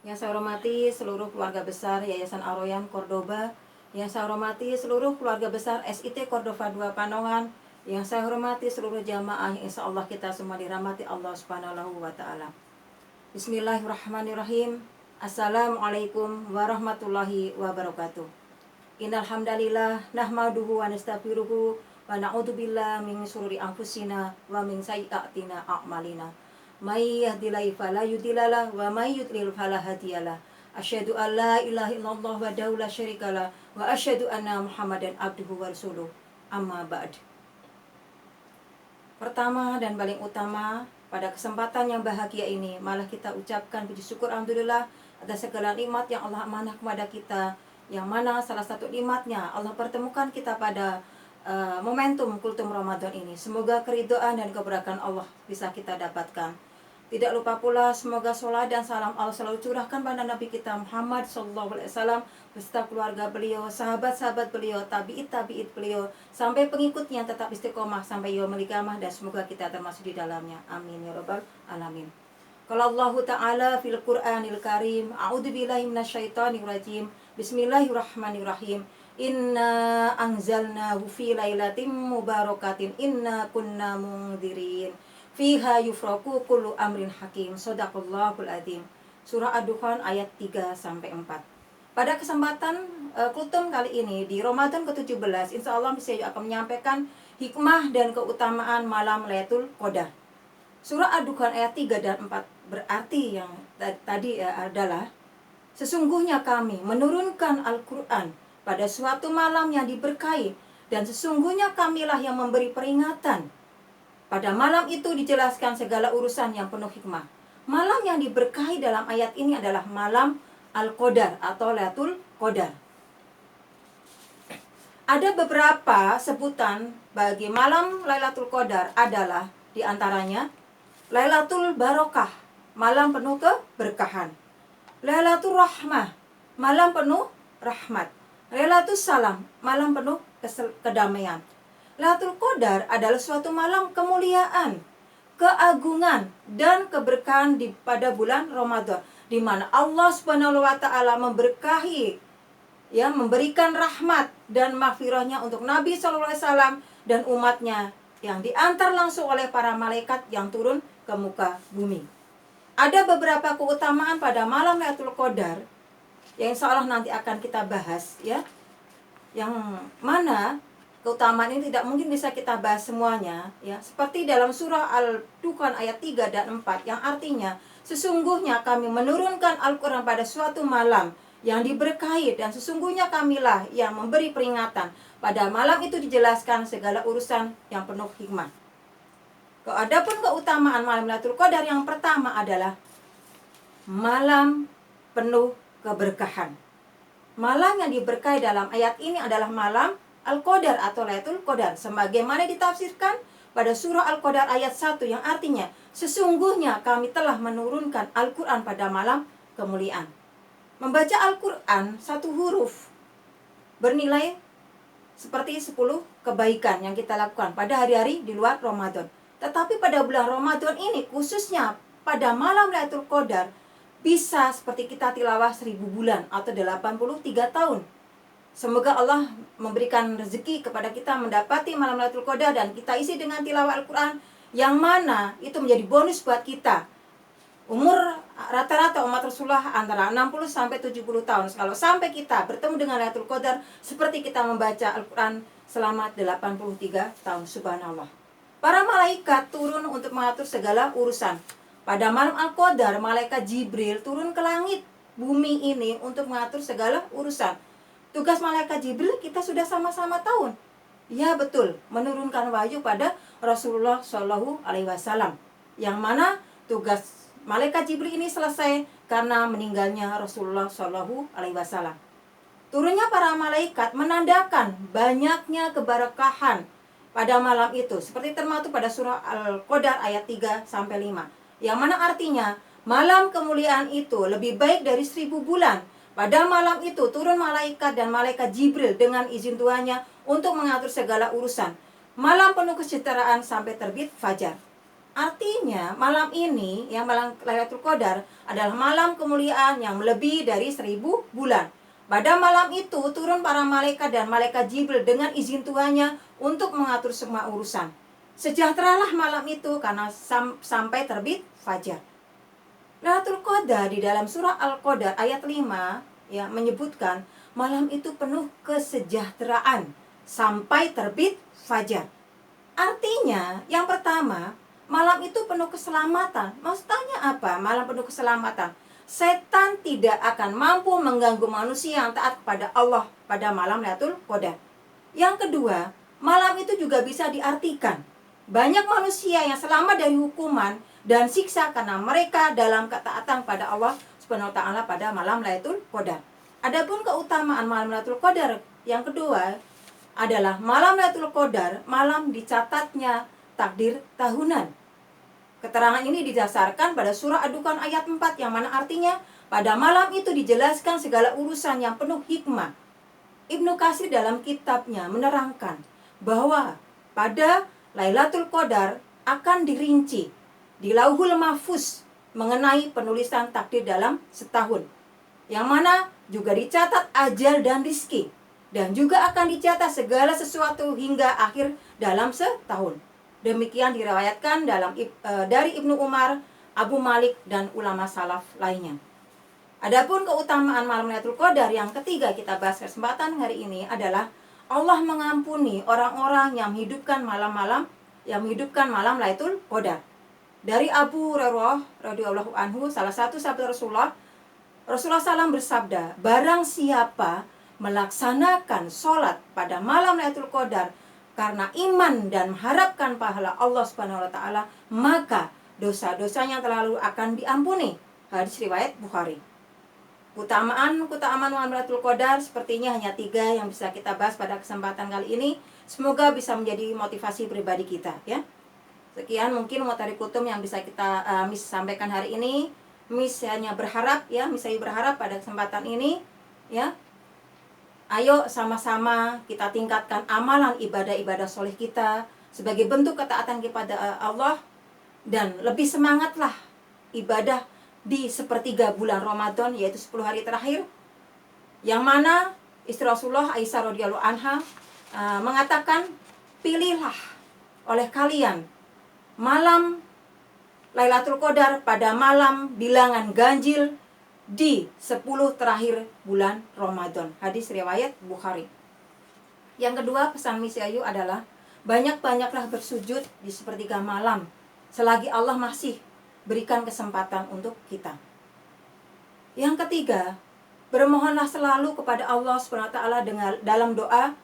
Yang saya hormati seluruh keluarga besar Yayasan Aroyan Cordoba, yang saya hormati seluruh keluarga besar SIT Cordoba 2 Panongan, yang saya hormati seluruh jamaah yang insya Allah kita semua dirahmati Allah Subhanahu wa Ta'ala. Bismillahirrahmanirrahim. Assalamualaikum warahmatullahi wabarakatuh. Innal hamdalillah nahmaduhu wa nastaghfiruhu wa na'udzubillahi min syururi anfusina wa min sayyi'atina a'malina. May yahdihillahu fala mudhillalah wa may yudlil fala hadiyalah. Asyhadu an la ilaha illallah wahdahu la syarikalah wa asyhadu anna Muhammadan abduhu wa rasuluh. Amma ba'd. Pertama dan paling utama, pada kesempatan yang bahagia ini, malah kita ucapkan puji syukur alhamdulillah atas segala nikmat yang Allah amanah kepada kita, yang mana salah satu nikmatnya Allah pertemukan kita pada momentum kultum Ramadan ini. Semoga keridhaan dan keberkahan Allah bisa kita dapatkan. Tidak lupa pula semoga sholat dan salam Allah selalu curahkan pada Nabi kita Muhammad SAW beserta keluarga beliau, sahabat-sahabat beliau, tabi'it beliau, sampai pengikutnya tetap istiqomah sampai yaumul qiyamah, dan semoga kita termasuk di dalamnya. Amin ya rabbal alamin. Kalau Allah Ta'ala fil Qur'anil Karim, a'udzubillahi minasyaitonir rajim. Bismillahirrahmanirrahim. Inna anzalnahu fi lailatin mubarakatin inna kunna mundzirin. Fiha yufraku kullu amrin hakim. Shadaqallahul adzim. Surah Ad-Dukhan ayat 3-4. Pada kesempatan kultum kali ini di Ramadan ke-17, insya Allah saya akan menyampaikan hikmah dan keutamaan malam Lailatul Qadar. Surah Ad-Dukhan ayat 3 dan 4 berarti yang tadi adalah sesungguhnya kami menurunkan Al-Quran pada suatu malam yang diberkahi, dan sesungguhnya kamilah yang memberi peringatan. Pada malam itu dijelaskan segala urusan yang penuh hikmah. Malam yang diberkahi dalam ayat ini adalah malam Al-Qadar atau Lailatul Qadar. Ada beberapa sebutan bagi malam Lailatul Qadar adalah diantaranya Lailatul Barokah, malam penuh keberkahan. Lailatul Rahmah, malam penuh rahmat. Lailatul Salam, malam penuh kedamaian. Lailatul Qadar adalah suatu malam kemuliaan, keagungan, dan keberkahan pada bulan Ramadan, di mana Allah Subhanahu wa Ta'ala memberkahi, memberikan rahmat dan maghfirahnya untuk Nabi SAW dan umatnya yang diantar langsung oleh para malaikat yang turun ke muka bumi. Ada beberapa keutamaan pada malam Lailatul Qadar yang insya Allah nanti akan kita bahas, yang mana keutamaan ini tidak mungkin bisa kita bahas semuanya, seperti dalam surah Al-Dukhan ayat 3 dan 4 yang artinya sesungguhnya kami menurunkan Al-Quran pada suatu malam yang diberkahi, dan sesungguhnya kamilah yang memberi peringatan. Pada malam itu dijelaskan segala urusan yang penuh hikmah. Adapun keutamaan malam Lailatul Qadar yang pertama adalah malam penuh keberkahan. Malam yang diberkahi dalam ayat ini adalah malam Al-Qadar atau Lailatul Qadar, sebagaimana ditafsirkan pada surah Al-Qadar ayat 1 yang artinya sesungguhnya kami telah menurunkan Al-Quran pada malam kemuliaan. Membaca Al-Quran satu huruf bernilai seperti 10 kebaikan yang kita lakukan pada hari-hari di luar Ramadan. Tetapi pada bulan Ramadan ini, khususnya pada malam Lailatul Qadar, bisa seperti kita tilawah 1000 bulan atau 83 tahun. Semoga Allah memberikan rezeki kepada kita mendapati malam Lailatul Qadar dan kita isi dengan tilawah Al-Quran, yang mana itu menjadi bonus buat kita. Umur rata-rata umat Rasulullah antara 60 sampai 70 tahun. Kalau sampai kita bertemu dengan Lailatul Qadar, seperti kita membaca Al-Quran selama 83 tahun. Subhanallah. Para malaikat turun untuk mengatur segala urusan. Pada malam Al-Qadar, malaikat Jibril turun ke langit bumi ini untuk mengatur segala urusan. Tugas malaikat Jibril kita sudah sama-sama tahu. Ya betul, menurunkan wahyu pada Rasulullah SAW. Yang mana tugas malaikat Jibril ini selesai karena meninggalnya Rasulullah SAW. Turunnya para malaikat menandakan banyaknya keberkahan pada malam itu, seperti termaktub pada surah Al-Qadar ayat 3-5, yang mana artinya malam kemuliaan itu lebih baik dari 1000 bulan. Pada malam itu turun malaikat dan malaikat Jibril dengan izin Tuhannya untuk mengatur segala urusan. Malam penuh kesejahteraan sampai terbit fajar. Artinya malam ini, yang malam Lailatul Qadar adalah malam kemuliaan yang melebihi dari 1000 bulan. Pada malam itu turun para malaikat dan malaikat Jibril dengan izin Tuhannya untuk mengatur semua urusan. Sejahteralah malam itu karena sampai terbit fajar. Lailatul Qadar di dalam surah Al-Qadar ayat 5 ya menyebutkan malam itu penuh kesejahteraan sampai terbit fajar. Artinya, yang pertama, malam itu penuh keselamatan. Maksudnya apa? Malam penuh keselamatan. Setan tidak akan mampu mengganggu manusia yang taat kepada Allah pada malam Lailatul Qadar. Yang kedua, malam itu juga bisa diartikan banyak manusia yang selamat dari hukuman dan siksa karena mereka dalam ketaatan pada Allah Subhanahu wa taala pada malam Lailatul Qadar. Adapun keutamaan malam Lailatul Qadar yang kedua adalah malam Lailatul Qadar, malam dicatatnya takdir tahunan. Keterangan ini didasarkan pada surah Ad-Dukhan ayat 4 yang mana artinya pada malam itu dijelaskan segala urusan yang penuh hikmah. Ibnu Katsir dalam kitabnya menerangkan bahwa pada Lailatul Qadar akan dirinci di Lauhul Mahfuz mengenai penulisan takdir dalam setahun. Yang mana juga dicatat ajal dan rizki. Dan juga akan dicatat segala sesuatu hingga akhir dalam setahun. Demikian diriwayatkan dari Ibnu Umar, Abu Malik, dan ulama salaf lainnya. Adapun keutamaan malam Lailatul Qadar yang ketiga kita bahas kesempatan hari ini adalah Allah mengampuni orang-orang yang menghidupkan malam Lailatul Qadar. Dari Abu Hurairah radhiyallahu anhu, salah satu sahabat Rasulullah SAW bersabda, barang siapa melaksanakan sholat pada malam Lailatul Qadar karena iman dan mengharapkan pahala Allah Subhanahu wa taala, maka dosa-dosanya terlalu akan diampuni. Hadis riwayat Bukhari. Keutamaan malam Lailatul Qadar sepertinya hanya 3 yang bisa kita bahas pada kesempatan kali ini. Semoga bisa menjadi motivasi pribadi kita ya. Sekian mungkin materi kutum yang bisa kita sampaikan hari ini. Miss hanya berharap pada kesempatan ini ya. Ayo sama-sama kita tingkatkan amalan ibadah-ibadah soleh kita sebagai bentuk ketaatan kepada Allah. Dan lebih semangatlah ibadah di sepertiga bulan Ramadan, yaitu 10 hari terakhir. Yang mana istri Rasulullah Aisyah radhiyallahu anha mengatakan, pilihlah oleh kalian malam Lailatul Qadar pada malam bilangan ganjil di 10 terakhir bulan Ramadan. Hadis riwayat Bukhari. Yang kedua, pesan Miss Ayu adalah banyak-banyaklah bersujud di sepertiga malam selagi Allah masih berikan kesempatan untuk kita. Yang ketiga, bermohonlah selalu kepada Allah Subhanahu wa taala dalam doa,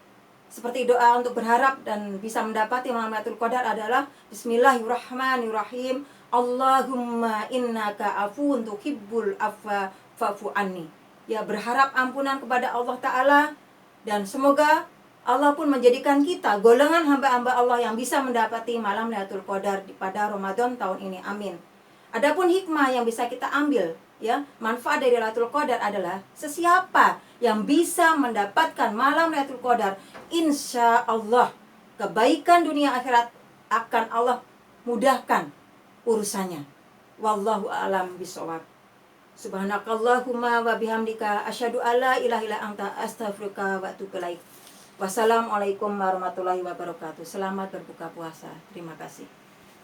seperti doa untuk berharap dan bisa mendapati malam Lailatul Qadar adalah Bismillahirrahmanirrahim. Allahumma innaka afuwun tuhibbul afwa fa'fu anni. Ya, berharap ampunan kepada Allah Ta'ala. Dan semoga Allah pun menjadikan kita golongan hamba-hamba Allah yang bisa mendapati malam Lailatul Qadar pada Ramadan tahun ini. Amin. Adapun hikmah yang bisa kita ambil ya, manfaat dari Lailatul Qadar adalah sesiapa yang bisa mendapatkan malam Lailatul Qadar, insya Allah kebaikan dunia akhirat akan Allah mudahkan urusannya. Wallahu a'lam bishawab. Subhanakallahumma wa bihamdika asyhadu alla ilaha illa anta astaghfiruka wa atubu ilaik. Wassalamualaikum warahmatullahi wabarakatuh. Selamat berbuka puasa. Terima kasih.